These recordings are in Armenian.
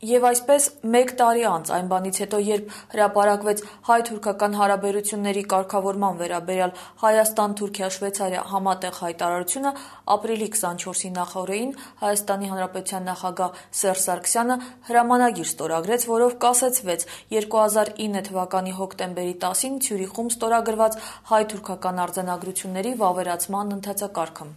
Եվ այսպես մեկ տարի անց այն բանից հետո, երբ հրապարակվեց հայ-թուրքական հարաբերությունների կարգավորման վերաբերյալ Հայաստան-Թուրքիա-Շվեյցարիա համատեղ հայտարարությունը, ապրիլի 24-ի նախօրեին Հայաստանի Հանրապետության նախագահ Սերժ Սարգսյանը հրամանագիր ստորագրեց, որով կասեցվեց 2009 թվականի հոկտեմբերի 10-ին Ցյուրիխում ստորագրված հայ-թուրքական արձանագրությունների վավերացման ընթացակարգը։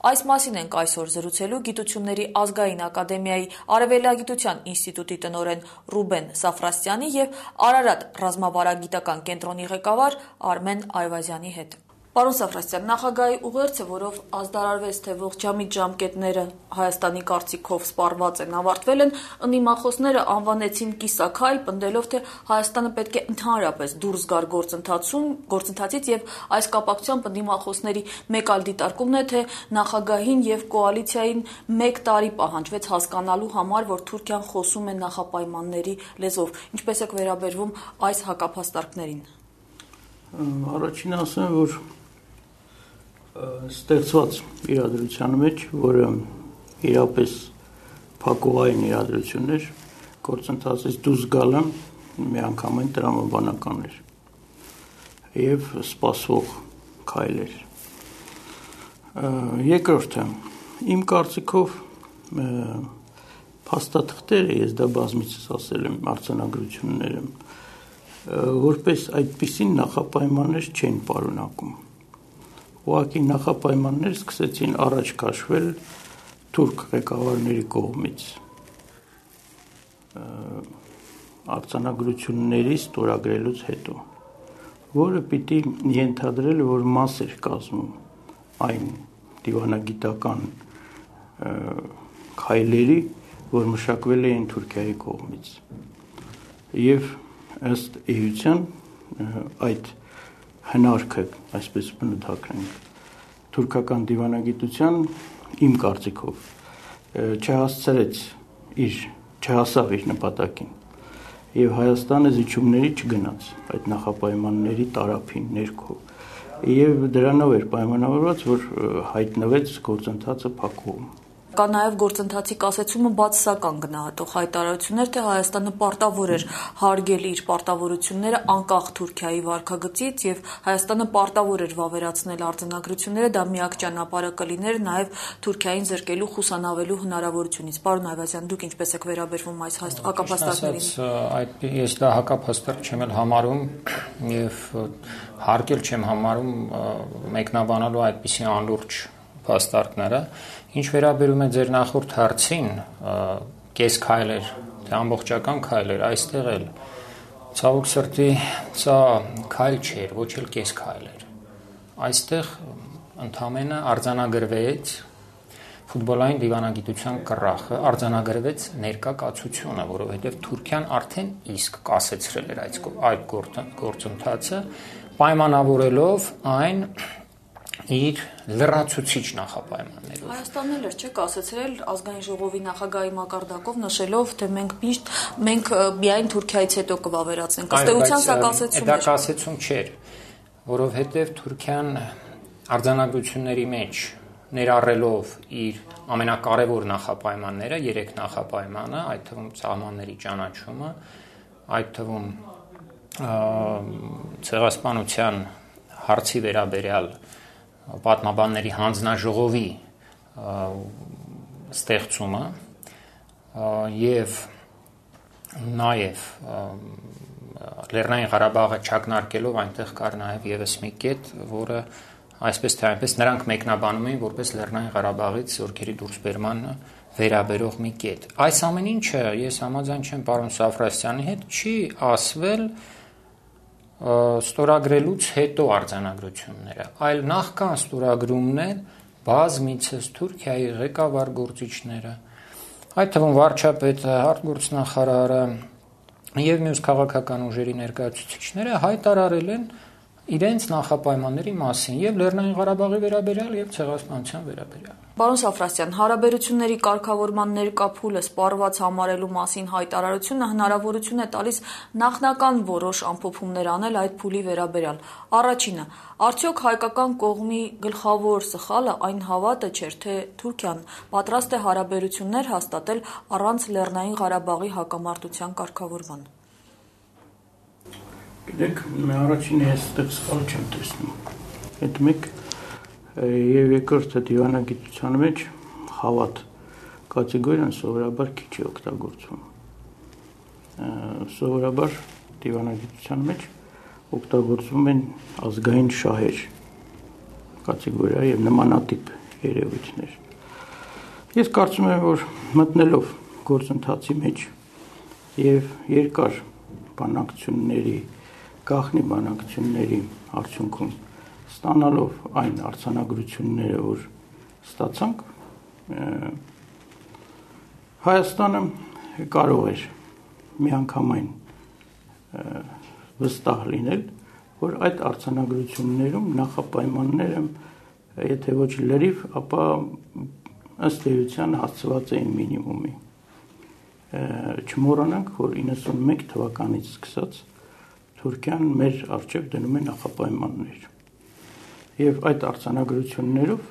Այս մասին ենք այսօր զրուցելու Գիտությունների ազգային ակադեմիայի Արևելագիտության ինստիտուտի տնօրեն Ռուբեն Սաֆրասյանի և Արարատ ռազմավարագիտական կենտրոնի ղեկավար Արմեն Այվազյանի հետ։ Պարոն Սաֆրասյան, նախագահի ուղերձը, որով ազդարարվեց, թե ողջամիտ ժամկետները Հայաստանի կարծիքով սպառված են, ավարտվել են, ընդդիմախոսները անվանեցին կիսաքայլ, պնդելով, թե Հայաստանը պետք է ընդհանրապես դուրս գար գործընթացից եւ այս կապակցությամբ ընդդիմախոսների մեկ այլ դիտարկումն է, թե նախագահին եւ կոալիցիային մեկ տարի պահանջվեց հասկանալու համար, որ Թուրքիան խոսում է նախապայմանների լեզվով։ Ինչպես եք վերաբերվում այս հակափաստարկներին։ Առաջին ասեմ, որ ստեղծված իրադրության մեջ, որը իրապես փակուղային իրադրություններ, գործընթացից դուրս գալը միանգամայն տրամաբանական էր եւ սպասվող քայլ էր։ Երկրորդը, իմ կարծիքով փաստաթղթերը, ես դա բազմիցս ասել եմ արձանագրությունները, որպես այդպիսին նախապայմաններ չեն պարունակում։ Ուղղակի նախապայմաններ սկսեցին առաջ քաշվել թուրք ղեկավարների կողմից արձանագրությունների ստորագրելուց հետո, որը պիտի ենթադրել, որ մաս էր կազմում այն դիվանագիտական քայլերի, որ մշակվել էին Թուրքիայի կողմից։ Եվ ըստ էության այդ հնարքը, այսպես բնութագրենք, թուրքական դիվանագիտության իմ կարծիքով չհասավ իր նպատակին եւ Հայաստանը զիջումների չգնաց այդ նախապայմանների տարափին ներքո եւ դրանով էր պայմանավորված, որ հայտնվեց գործընթացը փակուղում։ Կա նաև գործընթացի կասեցումը բացասական գնահատող հայտարարություններ, թե Հայաստանը պարտավոր էր հարգել իր պարտավորությունները անկախ Թուրքիայի վարքագծից եւ Հայաստանը պարտավոր էր վավերացնել արձանագրությունները, դա միակ ճանապարհը կլիներ նաև Թուրքիային զրկելու, խուսանավելու հնարավորությունից։ Պարոն Այվազյան, դուք ինչպես եք վերաբերվում այս հակափաստարկներին։ Ես դա հակափաստարկ չեմ էլ համարում եւ հարգել չեմ համարում մեկնաբանալու այդպիսի անլուրջ փաստարկները։ Ինչ վերաբերում է ձեր նախորդ հարցին, կես քայլեր, թե ամբողջական քայլեր, այստեղ էլ ցավոք սրտի սա քայլ չէր, ոչ էլ կես քայլ էր։ Այստեղ ընդամենը արձանագրվեց ֆուտբոլային դիվանագիտության կռախը, արձանագրվեց ներկա կացությունը, որովհետև Թուրքիան արդեն իսկ կասեցրել էր այդ գործընթացը, պայմանավորելով այն իր լրացուցիչ նախապայմաններով։ Հայաստանն էլ էր կասեցրել ազգային ժողովի նախագահի մակարդակով նշելով, թե մենք միայն Թուրքիայից հետո կվավերացնենք։ Ըստ էության սա կասեցում էր։ Դա կասեցում չէր, որովհետև Թուրքիան արձանագրությունների մեջ ներառելով իր ամենակարևոր նախապայմանները, 3 նախապայմանը, այդ թվում սահմանների ճանաչումը, այդ թվում ցեղասպանության հարցի վերաբերյալ պատմաբանների հանձնաժողովի ստեղծումը եւ նաեւ Լեռնային Ղարաբաղը չակնարկելով այնտեղ կար նաեւ եւս մի կետ, որը այսպես թե այնպես նրանք մեկնաբանում էին որպես Լեռնային Ղարաբաղից զորքերի դուրսբերման վերաբերող մի կետ։ Այս ամեն ինչը ես համաձայն չեմ պարոն Սաֆրասյանի հետ, չի ասվել ստորագրելուց հետո արձանագրությունները, այլ նախքան ստորագրումն է բազմիցս Թուրքիայի ղեկավար գործիչները, այդ թվում վարչապետը, արտգործնախարարը եւ մյուս քաղաքական ուժերի ներկայացուցիչները հայտարարել են իրենց նախապայմանների մասին եւ Լեռնային Ղարաբաղի վերաբերյալ եւ Ցեղասպանության վերաբերյալ։ Պարոն Սաֆրասյան, հարաբերությունների կարգավորման ներկա փուլը սպառված համարելու մասին հայտարարությունը հնարավորություն է տալիս նախնական որոշ ամփոփումներ անել այդ փուլի վերաբերյալ։ Առաջինը, արդյոք հայկական կողմի գլխավոր սխալը այն հավատը չէր, թե Թուրքիան պատրաստ է հարաբերություններ հաստատել առանց Լեռնային Ղարաբաղի հակամարտության կարգավորման։ Գիտեք, առաջինը ես այդտեղ սխալ չեմ տեսնում։ Այդ մեկ եւ երկրորդը դիվանագիտության մեջ հավատ կատեգորիան սովորաբար քիչ է օգտագործվում։ Սովորաբար դիվանագիտության մեջ օգտագործվում են ազգային շահեր կատեգորիա եւ նմանատիպ երևույթներ։ Ես կարծում եմ, որ մտնելով գործընթացի մեջ եւ երկար բանակցությունների, գաղտնի բանակցությունների արդյունքում ստանալով այն արձանագրությունները, որ ստացանք, Հայաստանը կարող էր միանգամայն վստահ լինել, որ այդ արձանագրություններում նախապայմանները, եթե ոչ լրիվ, ապա ըստ էության հասցված էին մինիմումի։ Չմոռանանք, որ 91 թվականից սկսած Թուրքիան մեր առջև դնում է նախապայմաններ։ Եվ այդ արձանագրություններով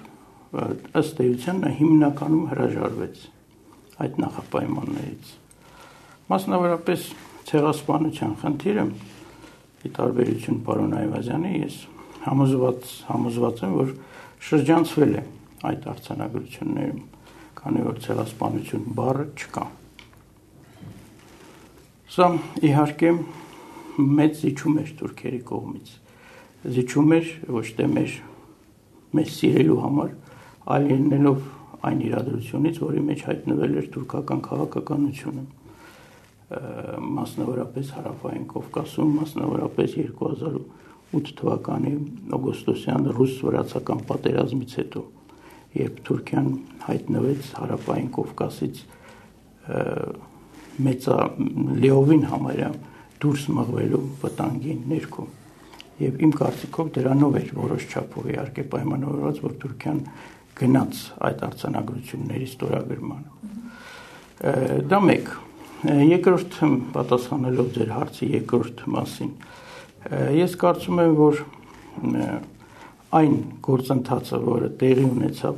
ըստ էության նա հիմնականում հրաժարվեց այդ նախապայմաններից։ Մասնավորապես ցեղասպանության խնդիրը, ի տարբերություն պարոն Այվազյանի, ես համոզված եմ, որ շրջանցվել է այդ արձանագրություններում, քանի որ ցեղասպանություն բառը չկա։ Սա իհարկե մեծ զիջում էր թուրքերի կողմից։ Զիջում էր ոչ թե մեզ սիրելու համար, այլ ելնելով այն իրադրությունից, որի մեջ հայտնվել էր թուրքական քաղաքականությունը, մասնավորապես Հարավային Կովկասում, մասնավորապես 2008 թվականի օգոստոսյան ռուս-վրացական պատերազմից հետո, երբ Թուրքիան հայտնվեց Հարավային Կովկասից լիովին համարյա դուրս մղվելու վտանգի ներքո։ Եվ իմ կարծիքով դրանով էր որոշ չափով իհարկե պայմանավորված, որ Թուրքիան գնաց այդ արձանագրությունների ստորագրմանը։ Դա մեկ։ Երկրորդ, պատասխանելով ձեր հարցի երկրորդ մասին, ես կարծում եմ, որ այն գործընթացը, որը տեղի ունեցավ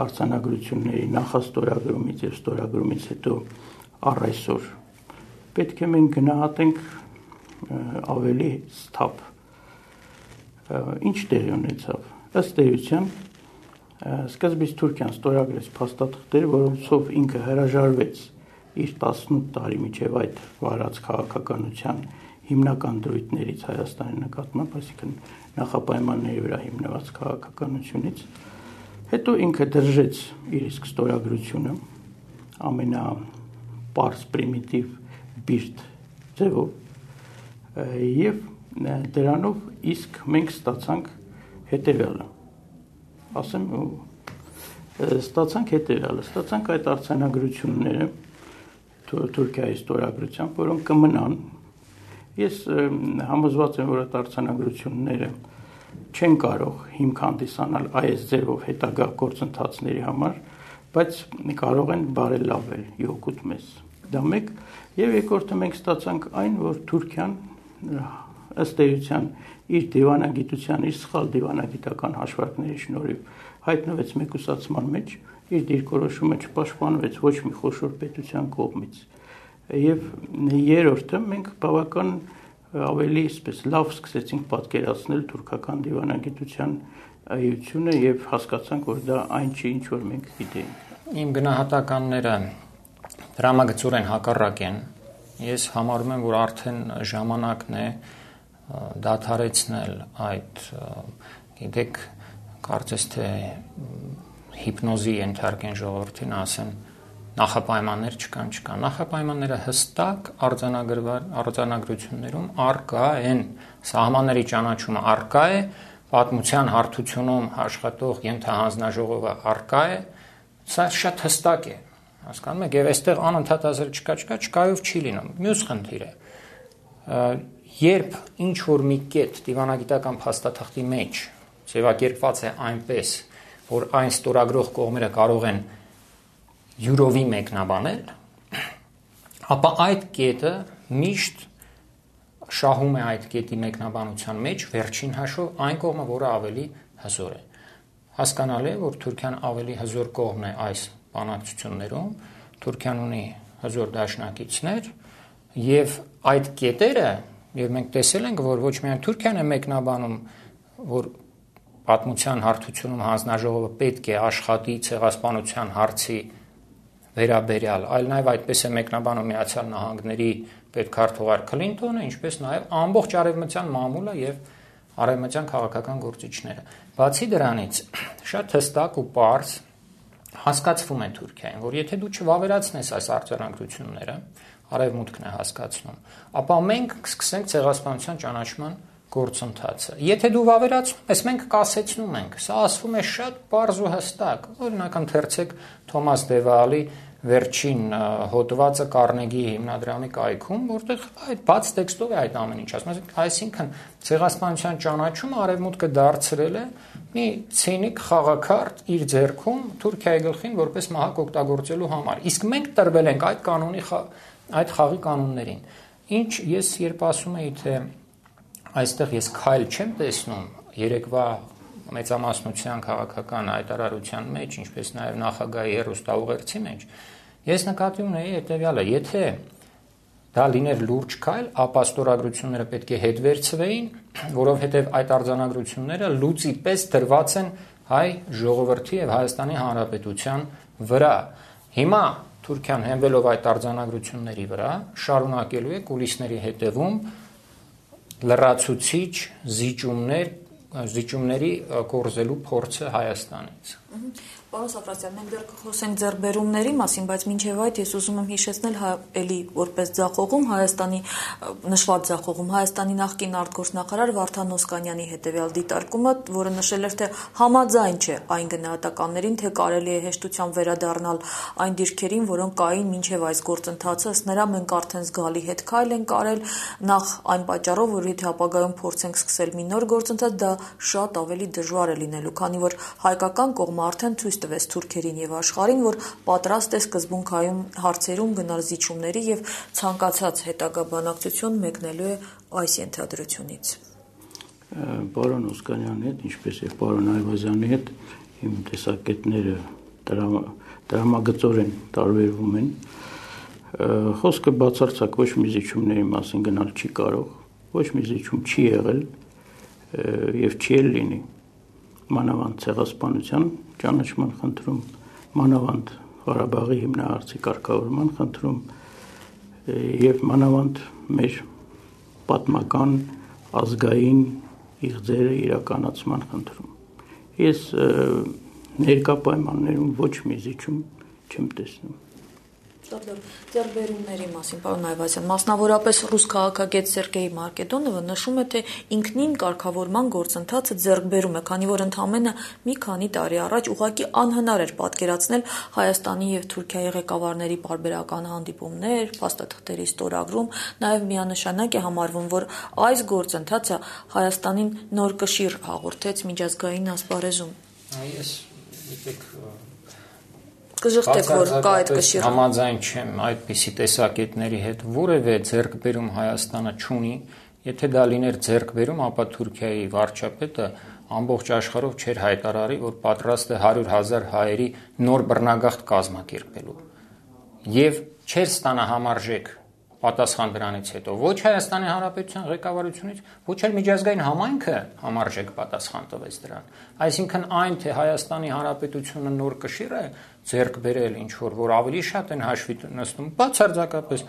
արձանագրությունների նախաստորագրումից եւ ստորագրումից հետո առ այսօր, պետք է մենք գնահատենք ավելի սթափ։ Ինչ տեղի ունեցավ։ Ըստ էության, սկզբից Թուրքիան ստորագրեց փաստաթղթեր, որոնցով ինքը հրաժարվեց իր 18 տարի միջև այդ վարած քաղաքականության հիմնական դրույթներից Հայաստանի նկատմամբ, այսինքն նախապայմանների վրա հիմնված քաղաքականությունից, հետո ինքը դրժեց իր իսկ ստորագրությունը ամենապարզ պրիմիտիվ բիրտ ձևով եւ դրանով իսկ մենք ստացանք հետեւյալը։ Ստացանք այդ արձանագրությունները Թուրքիայի ստորագրությամբ, որոնք կմնան։ Ես համոզված եմ, որ այդ արձանագրությունները չեն կարող հիմք հանդիսանալ այս ձևով հետագա գործընթացների համար, բայց կարող են բարելավել իօգուտ մեզ։ Դա մեկ, եւ երկրորդը մենք ստացանք այն, որ Թուրքիան ըստ էության իր դիվանագիտության, իր սխալ դիվանագիտական հաշվարկների շնորհիվ հայտնվեց մեկուսացման մեջ, իր դիրքորոշումը չպաշտպանվեց ոչ մի խոշոր պետության կողմից։ Եվ երրորդը մենք բավական ավելի լավ սկսեցինք պատկերացնել թուրքական դիվանագիտության այությունը եւ հասկացանք, որ դա այն չի, ինչ որ մենք գիտեինք։ Իմ գնահատականները դրամագծորեն հակառակ են։ Ես համարում եմ, որ արդեն ժամանակն է դադարեցնել այդ, գիտեք, կարծես թե հիպնոզի ենթարկեն ժողովրդին, ասեն նախապայմաններ չկան։ Նախապայմանները հստակ արձանագրություններում առկա են, սահմանների ճանաչումը առկա է, պատմության հարթությունում աշխատող ենթահանձնաժողովը առկա է, սա շատ հստակ է, հասկանում եք, եւ այստեղ անընդհատ ասել չկայով չի լինում։ Մյուս խնդիրը, երբ ինչ որ մի կետ դիվանագիտական փաստաթղթի մեջ ձևակերպված է այնպես, որ այն ստորագրող կողմերը կարող են յուրովի մեկնաբանել, ապա այդ կետը միշտ շահում է այդ կետի մեկնաբանության մեջ վերջին հաշվով այն կողմը, որը ավելի հզոր է։ Հասկանալի է, որ Թուրքիան ավելի հզոր կողմն է այս բանակցություններում, Թուրքիան ունի հզոր դաշնակիցներ եւ այդ կետերը, եւ մենք տեսել ենք, որ ոչ միայն Թուրքիան է մեկնաբանում, որ պատմության հարթությունում հանձնաժողովը պետք է աշխատի ցեղասպանության հարցի վերաբերյալ, այլ նաև այդպես է մեկնաբանում Միացյալ Նահանգների պետքարտուղար Քլինթոնը, ինչպես նաև ամբողջ արևմտյան մամուլը եւ արևմտյան քաղաքական գործիչները։ Բացի դրանից, շատ հստակ ու պարզ հասկացվում է Թուրքիայում, որ եթե դու չվավերացնես այս արձանագրությունները, արևմուտքն է հասկացնում, ապա մենք կսկսենք ցեղասպանության ճանաչման գործընթացը։ Եթե դու վավերացնում ես, մենք կասեցնում ենք։ Սա ասվում է շատ պարզ ու հստակ։ Օրինակ ընթերցեք Թոմաս Դևալի վերջին հոդվածը Կարնեգի հիմնադրամի կայքում, որտեղ այդ բաց տեքստով է այդ ամեն ինչ ասում։ Այսինքն ցեղասպանության ճանաչումը արևմուտքը դարձրել է մի ցինիկ խաղաքարտ իր ձեռքում Թուրքիայի գլխին որպես մահակ օգտագործելու համար։ Իսկ մենք տրվել ենք այդ կանոնի այդ խաղի կանոններին։ Ինչ ես երբ ասում էի, թե այստեղ ես քայլ չեմ տեսնում երեկվա մեծամասնության քաղաքական հայտարարության մեջ, ինչպես նաև նախագահի հեռուստաուղերձի մեջ, ես նկատի ունեի հետևյալը. եթե դա լիներ լուրջ քայլ, ապա ստորագրությունները պետք է հետ վերցվեին, որովհետև այդ արձանագրությունները լուծի պես դրված են հայ ժողովրդի եւ Հայաստանի Հանրապետության վրա։ Հիմա Թուրքիան հենվելով այդ արձանագրությունների վրա շարունակելու է կուլիսների հետևում լրացուցիչ զիջումների կորզելու փորձը Հայաստանից։ Պարոն Սաֆրասյան, մենք դեռ կխոսենք ձեռքբերումների մասին, բայց մինչև այդ ես ուզում եմ հիշեցնել էլի որպես ձախողում Հայաստանի նշված ձախողում Հայաստանի նախկին արտգործնախարար Վարդան Օսկանյանի հետևյալ դիտարկումը, որը նշել էր, թե համաձայն չէ այն գնահատականներին, թե կարելի է հեշտությամբ վերադառնալ այն դիրքերին, որոնք կային մինչև այս գործընթացը, ըստ նրա մենք արդեն զգալի հետքայլ ենք արել, նախ այն պատճառով, որ եթե ապագայում փորձենք սկսել մի նոր գործընթաց, դա շատ ավելի դժվար է լինելու, քանի որ հայկական կողմը արդեն ցույց տվեց թուրքերին եւ աշխարհին, որ պատրաստ է սկզբունքայում հարցերում գնալ զիջումների եւ ցանկացած հետագա բանակցություն մեկնելու է այս ենթադրությունից։ Պարոն Օսկանյանի հետ, ինչպես եւ պարոն Այվազյանի հետ իմ տեսակետները դրամագծորեն տարբերվում են։ Խոսքը բացարձակ ոչ մի զիջումների մասին գնալ չի կարող, ոչ մի զիջում չի եղել եւ չի էլ լինի։ Մանավանդ ցեղասպանության ճանաչման խնդրում, մանավանդ Ղարաբաղի հիմնահարցի կարգավորման խնդրում եւ մանավանդ մեր պատմական ազգային իղձերը իրականացման խնդրում։ Ես ներկա պայմաններում ոչ մի զիջում չեմ տեսնում։ Ձեռքբերումների մասին, պարոն Այվազյան, մասնավորապես ռուս քաղաքագետ Սերգեյ Մարկեդոնովը նշում է, թե ինքնին կարգավորման գործընթացը ձեռքբերում է, քանի որ ընդամենը մի քանի տարի առաջ ուղղակի անհնար էր պատկերացնել Հայաստանի եւ Թուրքիայի ղեկավարների պարբերական հանդիպումներ, փաստաթղթերի ստորագրում, նաեւ միանշանակ է համարվում, որ այս գործընթացը Հայաստանին նոր կշիռ հաղորդեց միջազգային ասպարեզում։ Ես գիտեք Կժղթեք, որ կա այդ կշիռը։ Համաձայն չեմ այդպիսի տեսակետների հետ, որևէ ձեռքբերում Հայաստանը չունի, եթե դա լիներ ձեռքբերում, ապա Թուրքիայի վարչապետը ամբողջ աշխարհով չէր հայտարարի, որ պատրաստ է 100,000 հայերի նոր բռնագաղթ կազմակերպելու։ Եվ չէր ստանա համարժեք պատասխան դրանից հետո ոչ Հայաստանի Հանրապետության ղեկավարությունից, ոչ էլ միջազգային համայնքը համարժեք պատասխան տվեց դրան։ Այսինքն այն, թե Հայաստանի Հանրապետությունը նոր կշիռ է ձեռք բերել ինչ որ ավելի շատ են հաշվի նստում, բացարձակապես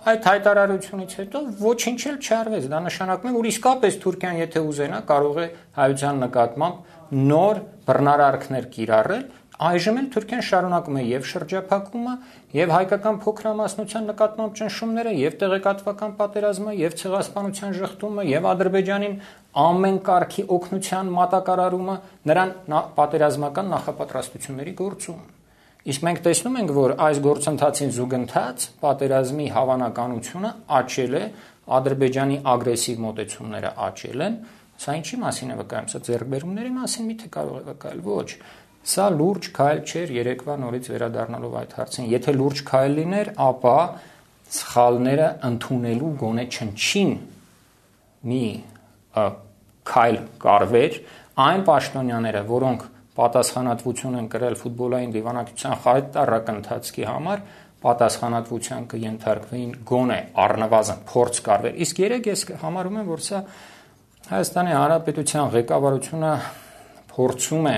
այդ հայտարարությունից հետո ոչինչ էլ չարվեց։ Դա նշանակում է, որ իսկապես Թուրքիան, եթե ուզենա, կարող է հայության նկատմամբ նոր բռնարարքներ կիրառել։ Այժմ էլ Թուրքիան շարունակում է եւ շրջափակումը, եւ հայկական փոքրամասնության նկատմամբ ճնշումները, եւ տեղեկատվական պատերազմը, եւ ցեղասպանության ժխտումը, եւ Ադրբեջանին ամեն կարգի օգնության մատակարարումը, նրան պատերազմական նախապատրաստությունների գործում։ Իսկ մենք տեսնում ենք, որ այս գործընթացին զուգընթաց պատերազմի հավանականությունը աճել է Ադրբեջանի ագրեսիվ մոտեցումները աճել են, սա ինչի մասին է վկայում, սա ձեռքբերումների մասին միթե կարող է վկայել, ոչ, սա լուրջ քայլ չէր երեկվա նորից վերադառնալով այդ հարցին, եթե լուրջ քայլ լիներ, ապա սխալները ընդունելու գոնե չնչին մի քայլ կարվեր, այն պաշտոնյաները, որոնք պատասխանատվություն են կրել ֆուտբոլային դիվանագիտության խայտառակ ընթացքի համար, պատասխանատվության կենթարկվեին գոնե առնվազն փորձ կարվեր։ Իսկ երեք ես համարում եմ, որ սա Հայաստանի Հանրապետության ղեկավարությունը փորձում է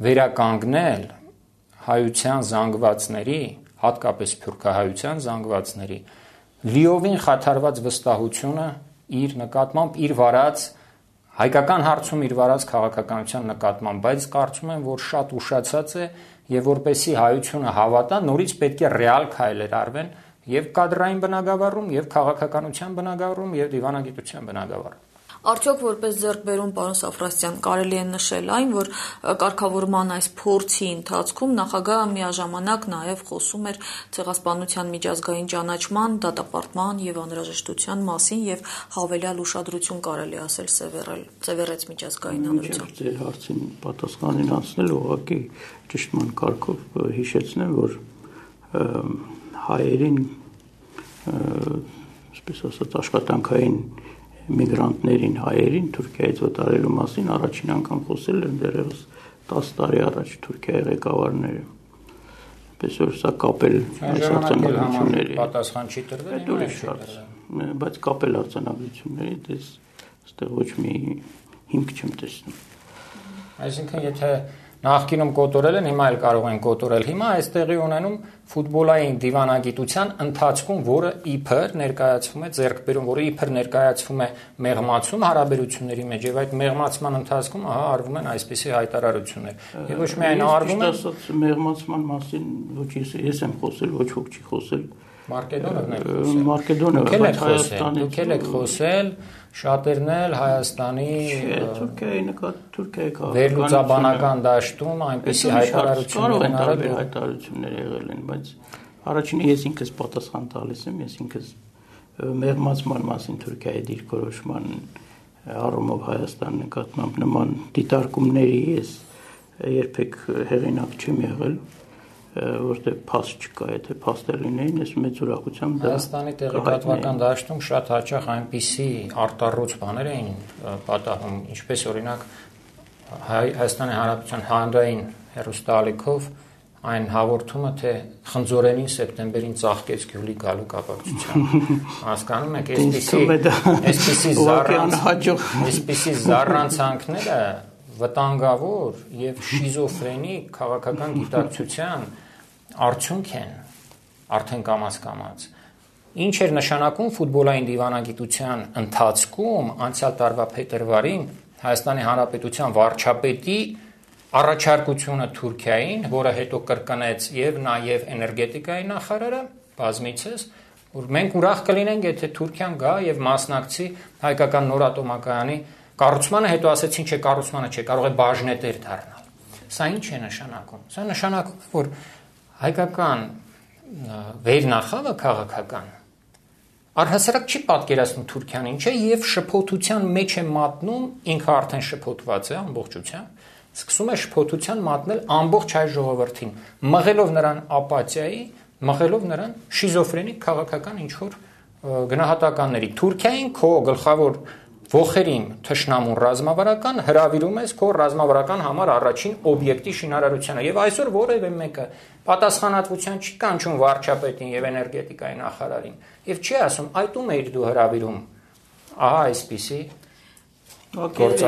վերականգնել հայության զանգվածների, հատկապես սփյուռքահայության զանգվածների լիովին խաթարված վստահությունը իր նկատմամբ, իր վարած հայկական հարցում իր վարած քաղաքականության նկատմամբ, բայց կարծում եմ, որ շատ ուշացած է եւ որպեսի հայությունը հավատա, նորից պետք է ռեալ քայլեր արվեն եւ կադրային բնագավառում, եւ քաղաքականության բնագավառում, եւ դիվանագիտության բնագավառում։ Արդյոք որպես ձեռքբերում, պարոն Սաֆրասյան, կարելի է նշել այն, որ կարգավորման այս փորձի ընթացքում նախագահը միաժամանակ նաև խոսում էր ցեղասպանության միջազգային ճանաչման, դատապարտման եւ անհրաժեշտության մասին եւ հավելյալ ուշադրություն կարելի ասել սևեռեց միջազգային հանրության։ Ձեր հարցին պատասխանին անցնել ուղղակի ճշտման կարգով հիշեցնեմ, որ հայերին, այսպես ասած, աշխատանքային միգրանտներին, հայերին Թուրքիայից վտարելու մասին առաջին անգամ խոսել են դեռևս 10 տարի առաջ Թուրքիայի ղեկավարները։ Պես որ սա կապել արձանագրությունների պատասխան չի տրվել, բայց կապել արձանագրությունների դες այստեղ ոչ մի հիմք չեմ տեսնում։ Այսինքն եթե նախկինում կոտորել են, հիմա էլ կարող են կոտորել։ Հիմա այստեղի ունենում ֆուտբոլային դիվանագիտության ընթացքում, որը իբր ներկայացվում է ձեռքբերում, որը իբր ներկայացվում է մեղմացում հարաբերությունների մեջ, եւ այդ մեղմացման ընթացքում արվում են այսպիսի հայտարարություններ։ Եվ ոչ միայն արվում են, մեղմացման մասին ոչ ես եմ խոսել, ոչ ոք չի խոսել։ Մարկեդոնովն է խոսել։ Դուք եք խոսել, շատերն էլ Հայաստանի Թուրքիայի վերլուծաբանական դաշտում այնպիսի հայտարարություններ եղել են, բայց առաջինը ես ինքս պատասխան տալիս եմ, ես ինքս մեղմացման մասին Թուրքիայի դիրքորոշման առումով Հայաստան նկատմամբ նման դիտարկումների ես երբեք հեղինակ չեմ եղել, որտեղ փաստ չկա, եթե փաստեր լինեին, ես մեծ ուրախությամբ Հայաստանի տեղեկատվական դաշտում շատ հաճախ այնպիսի արտառոց բաներ էին պատահում, ինչպես օրինակ Հայաստանի Հանրապետության հանրային հեռուստաալիքով այն հաղորդումը, թե խնձորենին սեպտեմբերին ծաղկեց գյուլի գալու կապակցությամբ։ Հասկանում եք, այսպիսի զառանցանքները վտանգավոր եւ շիզոֆրենիկ քաղաքական գիտակցության արդյունք են արդեն կամաց։ Ինչ էր նշանակում ֆուտբոլային դիվանագիտության ընթացքում անցյալ տարվա փետրվարին Հայաստանի Հանրապետության վարչապետի առաջարկությունը Թուրքիային, որը հետո կրկնեց եւ նաեւ էներգետիկայի նախարարը բազմիցս, որ մենք ուրախ կլինենք, եթե Թուրքիան գա եւ մասնակցի հայկական նոր ատոմակայանի կառուցմանը, հետո ասեցին, չէ, կառուցմանը չէ, կարող է բաժնետեր դառնալ։ Սա ինչ է նշանակում։ Սա նշանակում է, որ հայկական վերնախավը քաղաքական առհասարակ չի պատկերացնում Թուրքիան ինչ է եւ շփոթության մեջ է մատնում, ինքը արդեն շփոթված է ամբողջությամբ, սկսում է շփոթության մատնել ամբողջ հայ ժողովրդին, մղելով նրան ապաթիայի, մղելով նրան շիզոֆրենիկ քաղաքական ինչ-որ գնահատականների։ Թուրքիային քո գլխավոր ողերին թշնամուն ռազմավարական հրավիրում ես քո ռազմավարական համար առաջին օբյեկտի շինարարությանը եւ այսօր որևէ մեկը պատասխանատվության չի կանչում վարչապետին եւ էներգետիկայի նախարարին եւ չի ասում այդ ում էիր դու հրավիրում ահա այսպիսի Որպես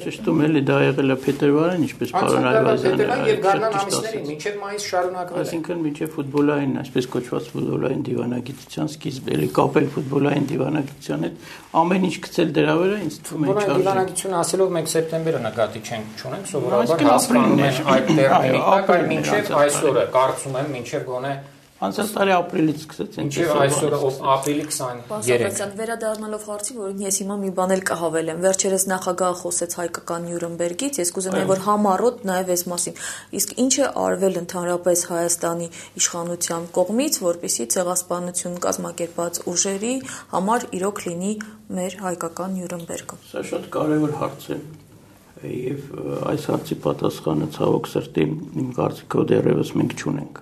ճշտում էլի դա եղել է փետրվարին, ինչպես պարոն Այվազյանը եւ գարնան ամիսներին մինչեւ մայիս շարունակվել է։ Այսինքն մինչեւ ֆուտբոլային, այսպես կոչված ֆուտբոլային դիվանագիտության սկիզբ, էլի կապել ֆուտբոլային դիվանագիտության հետ, ամեն ինչ գցել դրա վրա, ինձ թվում է չարժե։ Դիվանագիտություն ասելով մենք սեպտեմբերը նկատի չունենք, սովորաբար հասկանում են այդ տերմինի, այլ մինչեւ այսօրը, կարծում եմ մինչեւ գոնե Անցյալ տարի ապրիլից սկսեց Ինչեւ այսօր ապրիլի 23 Վերադառնալով հարցի, որին ես հիմա մի բան էլ կհավելեմ, վերջերս նախագահը խոսեց հայկական Նյուրնբերգից, ես կուզենայի, որ համառոտ նաև այս մասին, իսկ ինչ է արվել ընդհանրապես Հայաստանի իշխանության կողմից, որպեսզի ցեղասպանություն կազմակերպած ուժերի համար իրոք լինի մեր հայկական Նյուրնբերգը։ Սա շատ կարևոր հարց է, եւ այս հարցի պատասխանը ցավոք սրտի իմ կարծիքով դեռևս մենք չունենք,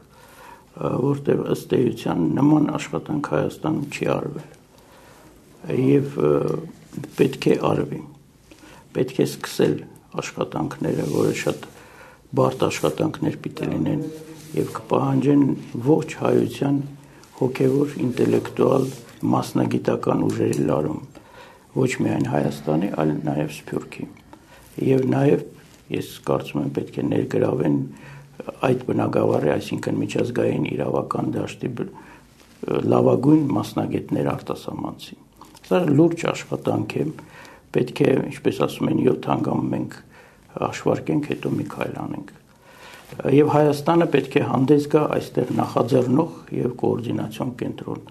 որտեղ ըստ էության նման աշխատանք Հայաստանում չի արվել եւ պետք է արվի, պետք է սկսել աշխատանքները, որը շատ բարդ աշխատանքներ պիտի լինեն եւ կպահանջեն ողջ հայության հոգեվոր, ինտելեկտուալ, մասնագիտական ուժերի լարում, ոչ միայն Հայաստանի, այլ նաեւ Սփյուռքի։ Եվ նաև ես կարծում եմ պետք է ներգրավեն այդ բնագավառի, այսինքն միջազգային իրավական դաշտի լավագույն մասնագետներ արտասահմանցի։ Սա լուրջ աշխատանք է, պետք է, ինչպես ասում են, 7 հանգամ մենք հաշվարկենք, հետո մի քայլ անենք։ Եվ Հայաստանը պետք է հանդես գա այստեղ նախաձեռնող եւ կոորդինացիոն կենտրոն։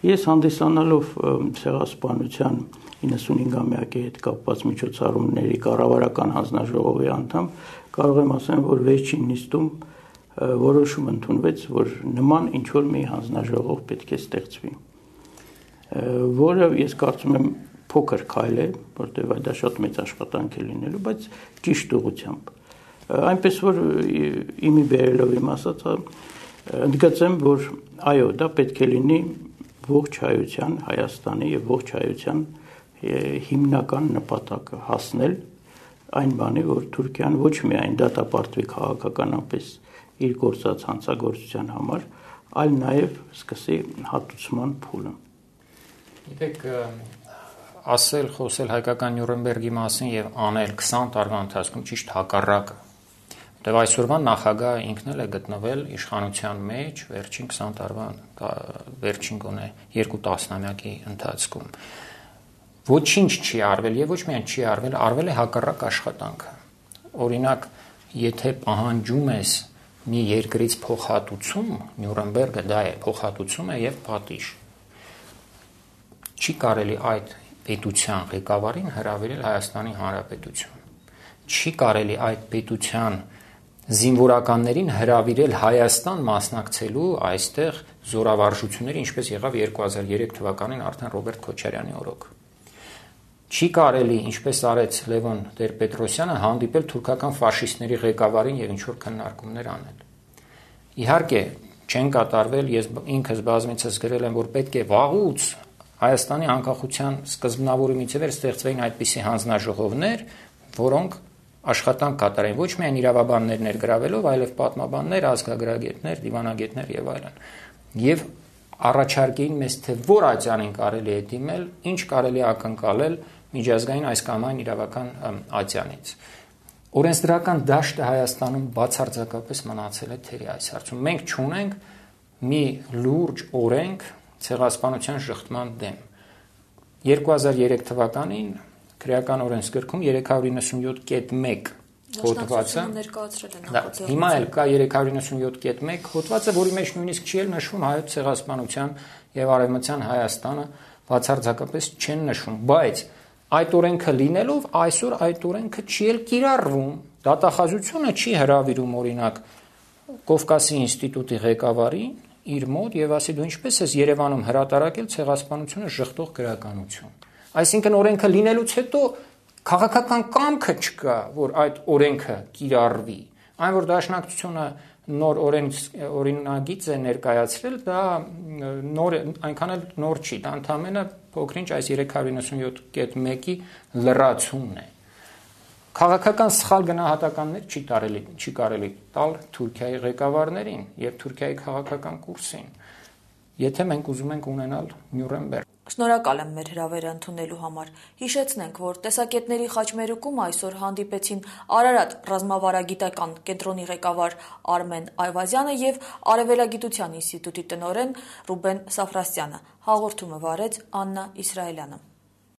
Ես հանդիսանալով ցեղասպանության 95-ամյակի հետ կապված միջոցառումների կառավարական հանձնաժողովի անդամ կարող եմ ասել, որ վերջին նիստում որոշում ընդունվեց, որ նման ինչ-որ մի հանձնաժողով պետք է ստեղծվի, որը ես կարծում եմ փոքր քայլ է, որտեղ դա շատ մեծ աշխատանք է լինելու, բայց ճիշտ ուղղությամբ։ Այնպես որ իմի բերելով իմ ասածը, ընդգծեմ, որ այո, դա պետք է լինի ողջ հայության, Հայաստանի եւ ողջ հայության հիմնական նպատակը հասնել այն բանի, որ Թուրքիան ոչ միայն դատապարտվի քաղաքականապես իր գործած հանցագործության համար, այլ նաև սկսի հատուցման փուլը։ Գիտեք, ասել, խոսել հայկական Նյուրնբերգի մասին եւ անել 20 տարվա ընթացքում ճիշտ հակառակը։ Որտեւ այսօրվա նախագահը ինքն էլ է գտնվել իշխանության մեջ վերջին 20 տարվա վերջին գոնե 2 տասնամյակի ընթացքում։ Ոչինչ չի արվել եւ ոչ միայն չի արվել, արվել է հակառակ աշխատանքը։ Օրինակ, եթե պահանջում ես մի երկրից փոխհատուցում, Նյուրնբերգը դա է, փոխհատուցում է եւ պատիժ։ Չի կարելի այդ պետության ղեկավարին հրավիրել Հայաստանի Հանրապետություն։ Չի կարելի այդ պետության զինվորականներին հրավիրել Հայաստան մասնակցելու այստեղ զորավարժությունների, ինչպես եղավ 2003 թվականին արդեն Ռոբերտ Քոչարյանի օրոք։ Չի կարելի, ինչպես արեց Լևոն Տեր-Պետրոսյանը, հանդիպել թուրքական ֆաշիստների ղեկավարին եւ ինչ-որ քննարկումներ անել։ Իհարկե, չեն կատարվել, ես ինքս բազմիցս գրել եմ, որ պետք է վաղուց Հայաստանի անկախության սկզբնավորումից ի վեր ստեղծվեին այդպիսի հանձնաժողովներ, որոնք աշխատանք կատարեն ոչ միայն իրավաբաններ ներգրավելով, այլև պատմաբաններ, ազգագրագետներ, դիվանագետներ եւ այլն։ Եվ առաջարկեին մեզ թե որ ատյանին կարելի է դիմել, ինչ կարելի է ակնկալել միջազգային այս կամ այն իրավական ատյանից։ Օրենսդրական դաշտը Հայաստանում բացարձակապես մնացել է թերի այս հարցում։ Մենք չունենք մի լուրջ օրենք ցեղասպանության շղթման դեմ։ 2003 թվականին քրեական օրենսգրքում 397.1 հոդվածը ներկայացրել են նախաձեռնության։ Հիմա էլ կա 397.1 հոդվածը, որի մեջ նույնիսկ չի էլ նշվում հայոց ցեղասպանության եւ արևմտյան Հայաստանը բացարձակապես չեն նշվում, բայց այդ օրենքը լինելով այսօր այդ օրենքը չի էլ կիրառվում։ Դատախազությունը չի հրավիրում օրինակ Կովկասի ինստիտուտի ղեկավարին իր մոտ եւ ասի դու ինչպես ես Երևանում հրատարակել ցեղասպանությունը ժխտող գրականություն։ Այսինքն օրենքը լինելուց հետո քաղաքական կամքը չկա, որ այդ օրենքը կիրառվի։ Այն որ դաշնակցությունը նոր օրինագիծ է ներկայացրել, դա նոր այնքան էլ նոր չի, դա ընդհանրապես փոքրինչ այս 397.1-ի լրացումն է։ Քաղաքական սխալ գնահատականներ չի կարելի տալ Թուրքիայի ղեկավարներին եւ Թուրքիայի քաղաքական կուրսին, եթե մենք ուզում ենք ունենալ Նյուրնբերգ։ Շնորհակալ եմ մեր հրավերը ընդունելու համար։ Հիշեցնենք, որ տեսակետների խաչմերուկում այսօր հանդիպեցին Արարատ ռազմավարագիտական կենտրոնի ղեկավար Արմեն Այվազյանը եւ Արևելագիտության ինստիտուտի տնօրեն Ռուբեն Սաֆրասյանը։ Հաղորդումը վարեց Աննա Իսրայելյանը։